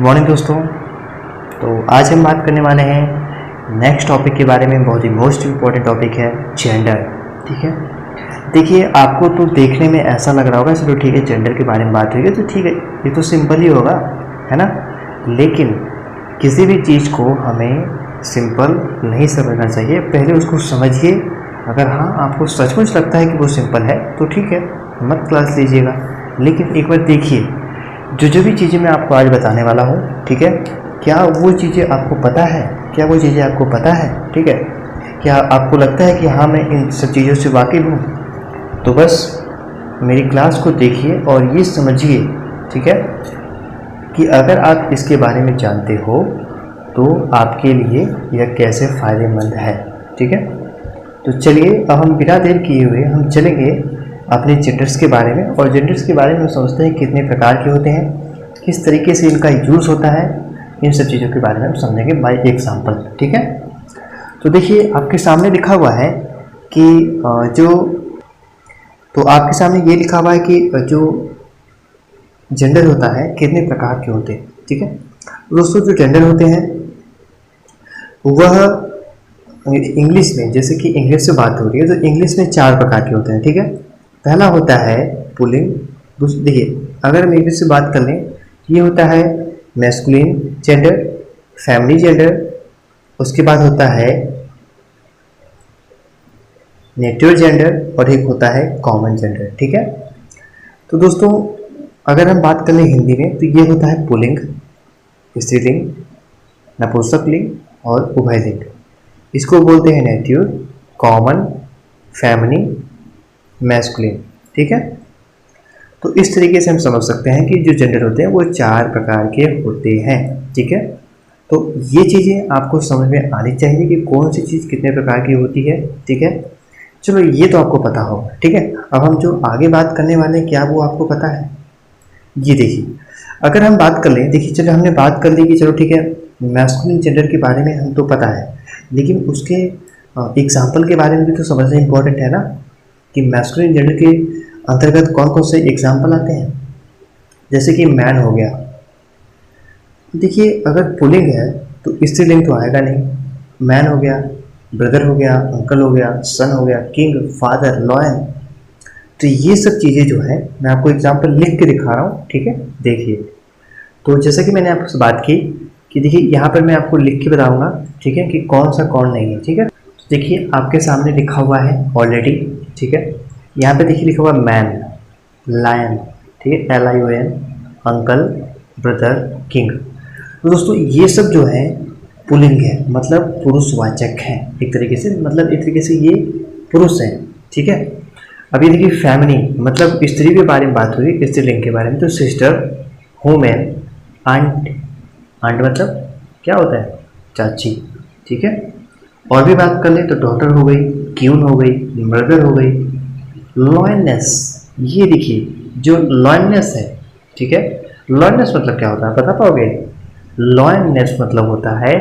Morning दोस्तों। तो आज हम बात करने वाले हैं नेक्स्ट टॉपिक के बारे में। बहुत ही मोस्ट इम्पॉर्टेंट टॉपिक है जेंडर। ठीक है, देखिए आपको तो देखने में ऐसा लग रहा होगा चलो ठीक है जेंडर के बारे में बात होगी तो ठीक है, ये तो सिंपल ही होगा, है ना। लेकिन किसी भी चीज़ को हमें सिंपल नहीं समझना चाहिए, पहले उसको समझिए। अगर हाँ आपको सचमुच लगता है कि वो सिंपल है तो ठीक है, मत क्लास लीजिएगा। लेकिन एक बार देखिए, जो भी चीज़ें मैं आपको आज बताने वाला हूँ, ठीक है, क्या वो चीज़ें आपको पता है? क्या वो चीज़ें आपको पता है? ठीक है, क्या आपको लगता है कि हाँ मैं इन सब चीज़ों से वाकिफ़ हूँ? तो बस मेरी क्लास को देखिए और ये समझिए, ठीक है, कि अगर आप इसके बारे में जानते हो तो आपके लिए यह कैसे फ़ायदेमंद है। ठीक है, तो चलिए अब हम बिना देर किए हुए हम चलेंगे अपने जेंडर्स के बारे में। और जेंडर्स के बारे में समझते हैं कितने प्रकार के होते हैं, किस तरीके से इनका यूज़ होता है, इन सब चीज़ों के बारे में हम समझेंगे बाय एग्जांपल। ठीक है, तो देखिए आपके सामने लिखा हुआ है कि तो आपके सामने ये लिखा हुआ है कि जो जेंडर होता है कितने प्रकार के होते हैं। ठीक है दोस्तों, जो जेंडर होते हैं वह इंग्लिश में, जैसे कि इंग्लिश से बात हो रही है तो इंग्लिश में 4 प्रकार के होते हैं। ठीक है, पहला होता है पुल्लिंग। देखिए अगर हम इंग्लिश से बात कर लें, ये होता है मैस्कुलिन जेंडर, फैमिली जेंडर, उसके बाद होता है नेटिव जेंडर और एक होता है कॉमन जेंडर। ठीक है, तो दोस्तों अगर हम बात कर लें हिंदी में तो ये होता है पुल्लिंग, स्त्रीलिंग, नपुंसकलिंग और उभयलिंग। इसको बोलते हैं नेटिव, कॉमन, फेमिनिन, मैस्कुलिन। ठीक है, तो इस तरीके से हम समझ सकते हैं कि जो जेंडर होते हैं वो 4 प्रकार के होते हैं। ठीक है, तो ये चीज़ें आपको समझ में आनी चाहिए कि कौन सी चीज़ कितने प्रकार की होती है। ठीक है, चलो ये तो आपको पता होगा। ठीक है, अब हम जो आगे बात करने वाले हैं क्या वो आपको पता है? ये देखिए, अगर हम बात कर लें, देखिए चलो हमने बात कर ली कि चलो ठीक है मैस्कुलिन जेंडर के बारे में हम तो पता है, लेकिन उसके एग्जाम्पल के बारे में भी तो समझना इम्पोर्टेंट है ना, कि मैस्कुलिन जेंडर के अंतर्गत कौन कौन से एग्जाम्पल आते हैं। जैसे कि मैन हो गया, देखिए अगर पुल्लिंग है तो स्त्रीलिंग तो आएगा नहीं। मैन हो गया, ब्रदर हो गया, अंकल हो गया, सन हो गया, किंग, फादर, लॉयन। तो ये सब चीज़ें जो है मैं आपको एग्जाम्पल लिख के दिखा रहा हूँ। ठीक है, देखिए तो जैसे कि मैंने आपसे बात की कि देखिए यहाँ पर मैं आपको लिख के बताऊँगा, ठीक है, कि कौन सा कौन नहीं है। ठीक है, तो देखिए आपके सामने लिखा हुआ है ऑलरेडी। ठीक है, यहाँ पे देखिए लिखा हुआ मैन, लायन, ठीक है, LION, अंकल, ब्रदर, किंग। तो दोस्तों ये सब जो है पुल्लिंग है, मतलब पुरुषवाचक हैं एक तरीके से, मतलब एक तरीके से ये पुरुष हैं। ठीक है, अभी देखिए फैमिली मतलब स्त्री के बारे में बात हुई, स्त्रीलिंग के बारे में, तो सिस्टर, वुमेन, आंट, आंट मतलब क्या होता है? चाची। ठीक है, और भी बात कर ले तो डॉटर हो गई, क्यून हो गई, मदर हो गई, लॉयनेस। ये देखिए जो लॉयनेस है, ठीक है, लॉयनेस मतलब क्या होता है बता पाओगे? लॉयनेस मतलब होता है,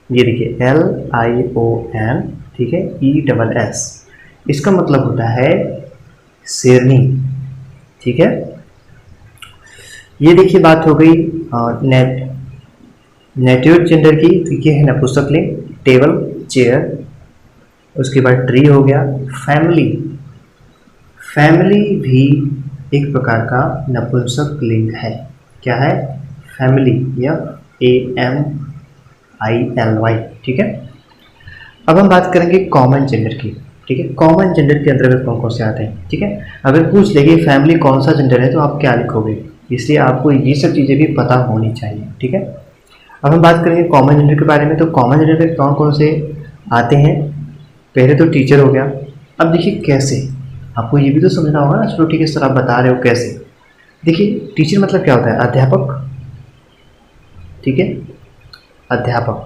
ये देखिए LION, ठीक है, ESS, इसका मतलब होता है शेरनी। ठीक है, ये देखिए बात हो गई नेटिव जेंडर की, तो ये है नपुंसकलिंग, टेबल, चेयर, उसके बाद ट्री हो गया। फैमिली, फैमिली भी एक प्रकार का नपुंसकलिंग है। क्या है? फैमिली, या AMILY। ठीक है, अब हम बात करेंगे कॉमन जेंडर की। ठीक है, कॉमन जेंडर के अंतर्गत कौन कौन से आते हैं? ठीक है, अगर पूछ लेंगे फैमिली कौन सा जेंडर है तो आप क्या लिखोगे? इसलिए आपको ये सब चीज़ें भी पता होनी चाहिए। ठीक है, अब हम बात करेंगे कॉमन जेंडर के बारे में। तो कॉमन जेंडर में कौन कौन से आते हैं? पहले तो टीचर हो गया। अब देखिए कैसे, आपको ये भी तो समझना होगा ना। चलो ठीक है सर आप बता रहे हो कैसे। देखिए टीचर मतलब क्या होता है? अध्यापक। ठीक है, अध्यापक,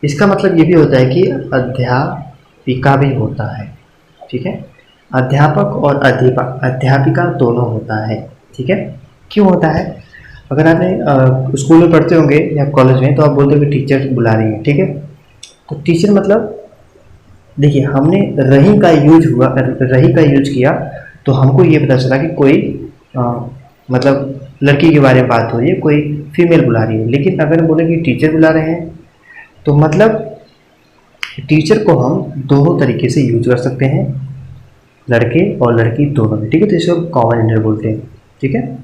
इसका मतलब ये भी होता है कि अध्यापिका भी होता है। ठीक है, अध्यापक और अध्यापिका दोनों होता है। ठीक है, क्यों होता है? अगर आपने स्कूल में पढ़ते होंगे या कॉलेज में तो आप बोलते हो कि टीचर बुला रही है। ठीक है, तो टीचर मतलब देखिए हमने रही का यूज किया तो हमको ये पता चला कि कोई मतलब लड़की के बारे में बात हो रही है, कोई फीमेल बुला रही है। लेकिन अगर हम बोले कि टीचर बुला रहे हैं तो मतलब टीचर को हम दोनों तरीके से यूज कर सकते हैं, लड़के और लड़की दोनों में, ठीक है। तो इसको कॉमन जेंडर बोलते हैं, ठीक है।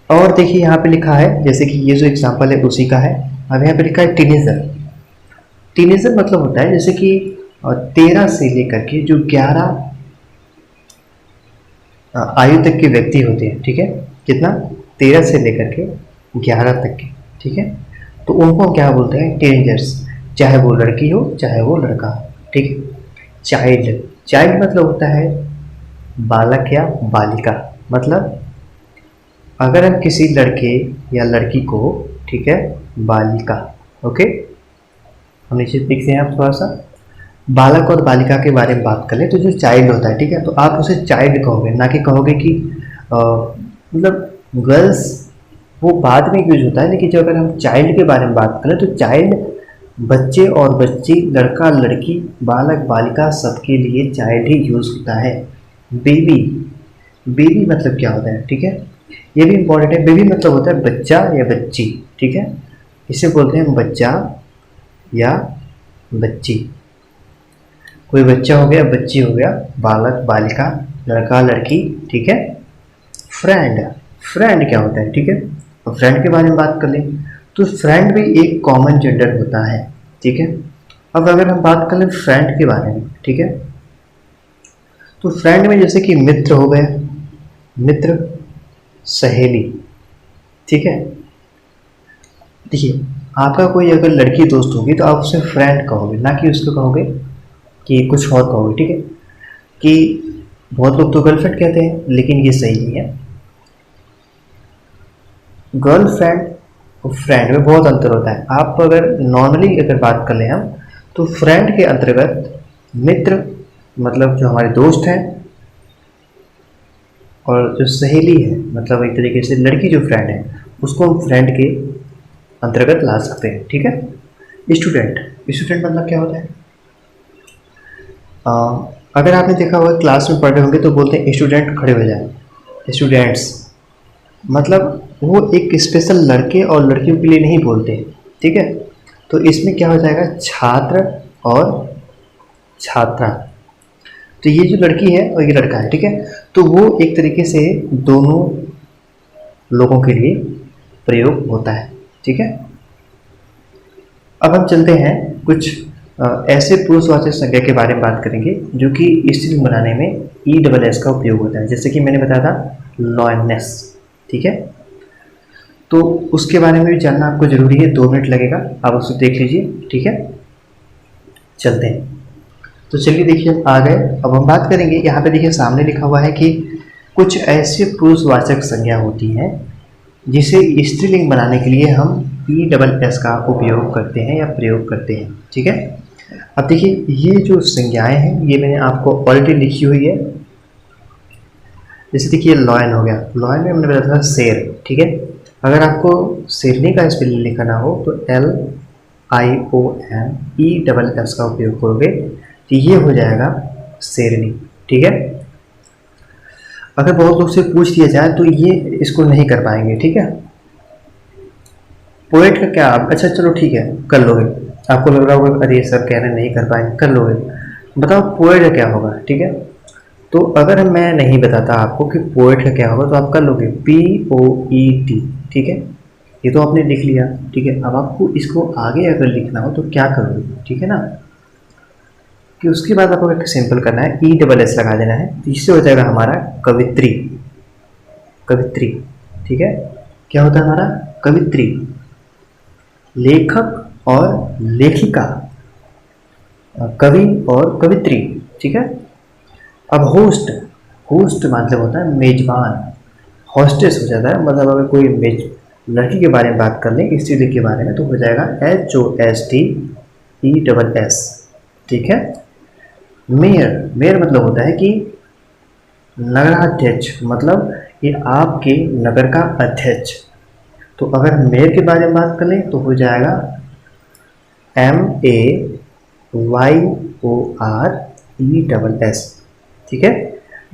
और देखिए यहाँ पे लिखा है, जैसे कि ये जो एग्जांपल है उसी का है। अब यहाँ पे लिखा है टीनेजर। टीनेजर मतलब होता है जैसे कि 13 से लेकर के जो 11 आयु तक के व्यक्ति होते हैं, ठीक है। कितना? 13 से लेकर के 11 तक के, ठीक है। तो उनको क्या बोलते हैं? टीनेजर्स, चाहे वो लड़की हो चाहे वो लड़का हो, ठीक है। चाइल्ड, चाइल्ड मतलब होता है बालक या बालिका। मतलब अगर हम किसी लड़के या लड़की को, ठीक है, बालिका, ओके, हम नीचे लिखते हैं आप थोड़ा सा, बालक और बालिका के बारे में बात करें तो जो चाइल्ड होता है, ठीक है, तो आप उसे चाइल्ड कहोगे, ना कि कहोगे कि मतलब गर्ल्स वो बाद में यूज होता है। लेकिन जो अगर हम चाइल्ड के बारे में बात करें तो चाइल्ड बच्चे और बच्ची, लड़का लड़की, बालक बालिका सबके लिए चाइल्ड ही यूज होता है। बेबी, बेबी मतलब क्या होता है, ठीक है, ये भी इंपॉर्टेंट है। बेबी मतलब होता है बच्चा या बच्ची, ठीक है, इसे बोलते हैं बच्चा या बच्ची। कोई बच्चा हो गया, बच्ची हो गया, बालक बालिका, लड़का लड़की, ठीक है। फ्रेंड, फ्रेंड क्या होता है, ठीक है। तो फ्रेंड के बारे में बात कर लें तो फ्रेंड भी एक कॉमन जेंडर होता है, ठीक है। अब अगर हम बात कर लें फ्रेंड के बारे में, ठीक है, तो फ्रेंड में जैसे कि मित्र हो गए, मित्र, सहेली, ठीक है। देखिए आपका कोई अगर लड़की दोस्त होगी तो आप उसे फ्रेंड कहोगे, ना कि उसको कहोगे कि कुछ और कहोगे, ठीक है। कि बहुत लोग तो गर्लफ्रेंड कहते हैं, लेकिन ये सही नहीं है। गर्लफ्रेंड और फ्रेंड में बहुत अंतर होता है। आप अगर नॉर्मली अगर बात कर लें हम, तो फ्रेंड के अंतर्गत मित्र मतलब जो हमारे दोस्त हैं, और जो सहेली है मतलब एक तरीके से लड़की जो फ्रेंड है उसको हम फ्रेंड के अंतर्गत ला सकते हैं, ठीक है। स्टूडेंट, स्टूडेंट मतलब क्या होता है? अगर आपने देखा होगा क्लास में पढ़ रहे होंगे तो बोलते हैं स्टूडेंट खड़े हो जाए, स्टूडेंट्स, मतलब वो एक स्पेशल लड़के और लड़कियों के लिए नहीं बोलते, ठीक है। तो इसमें क्या हो जाएगा, छात्र और छात्रा। तो ये जो लड़की है और ये लड़का है, ठीक है, तो वो एक तरीके से दोनों लोगों के लिए प्रयोग होता है, ठीक है। अब हम चलते हैं कुछ ऐसे पुरुषवाचक संज्ञा के बारे में बात करेंगे जो कि स्त्रीलिंग बनाने में ESS का उपयोग होता है। जैसे कि मैंने बताया था लॉयनेस, ठीक है, तो उसके बारे में भी जानना आपको जरूरी है। 2 मिनट लगेगा, आप उसको देख लीजिए, ठीक है। चलते हैं, तो चलिए देखिए आ गए। अब हम बात करेंगे, यहाँ पे देखिए सामने लिखा हुआ है कि कुछ ऐसे पुरुषवाचक संज्ञा होती हैं जिसे स्त्रीलिंग बनाने के लिए हम ESS का उपयोग करते हैं या प्रयोग करते हैं, ठीक है। अब देखिए ये जो संज्ञाएं हैं ये मैंने आपको ऑलरेडी लिखी हुई है। जैसे देखिए लॉयन हो गया, लॉयन में हमने बताया था शेर, ठीक है। अगर आपको शेरनी का स्पेलिंग लिखना हो तो LIONESS का उपयोग करोगे तो ये हो जाएगा शेरनी, ठीक है। अगर बहुत लोग से पूछ दिया जाए तो ये इसको नहीं कर पाएंगे, ठीक है। पोएट का क्या, अच्छा चलो ठीक है कर लोगे, आपको लग रहा होगा अरे सर कह रहे नहीं कर पाएंगे, कर लोगे, बताओ पोएट का क्या होगा, ठीक है। तो अगर मैं नहीं बताता आपको कि पोएट का क्या होगा तो आप कर लोगे POET, ठीक है। ये तो आपने लिख लिया, ठीक है। अब आपको इसको आगे अगर लिखना हो तो क्या करोगे, ठीक है ना, कि उसके बाद आपको एक सिंपल करना है, ESS लगा देना है, तो इससे हो जाएगा हमारा कवित्री, कवित्री, ठीक है। क्या होता है हमारा कवित्री, लेखक और लेखिका, कवि और कवित्री, ठीक है। अब होस्ट, होस्ट मतलब होता है मेजबान, हॉस्टेस हो जाता है, मतलब अगर कोई लड़की के बारे में बात कर लें, स्त्री के बारे में, तो हो जाएगा HOSTESS, ठीक है। मेयर, मेयर मतलब होता है कि नगराध्यक्ष, मतलब ये आपके नगर का अध्यक्ष। तो अगर मेयर के बारे में बात कर लें तो हो जाएगा MAYORESS, ठीक है,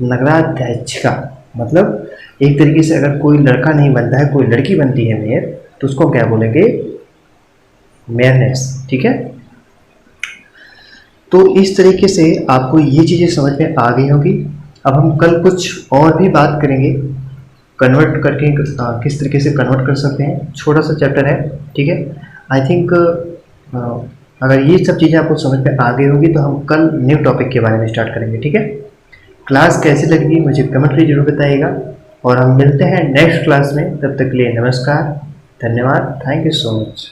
नगराध्यक्ष का, मतलब एक तरीके से अगर कोई लड़का नहीं बनता है, कोई लड़की बनती है मेयर, तो उसको क्या बोलेंगे? मेयरनेस। ठीक है, तो इस तरीके से आपको ये चीज़ें समझ में आ गई होगी। अब हम कल कुछ और भी बात करेंगे, कन्वर्ट करके किस तरीके से कन्वर्ट कर सकते हैं, छोटा सा चैप्टर है। ठीक है, आई थिंक अगर ये सब चीज़ें आपको समझ में आ गई होगी तो हम कल न्यू टॉपिक के बारे में स्टार्ट करेंगे। ठीक है, क्लास कैसी लगी मुझे कमेंट में जरूर बताइएगा, और हम मिलते हैं नेक्स्ट क्लास में। तब तक के लिए नमस्कार, धन्यवाद, थैंक यू सो मच।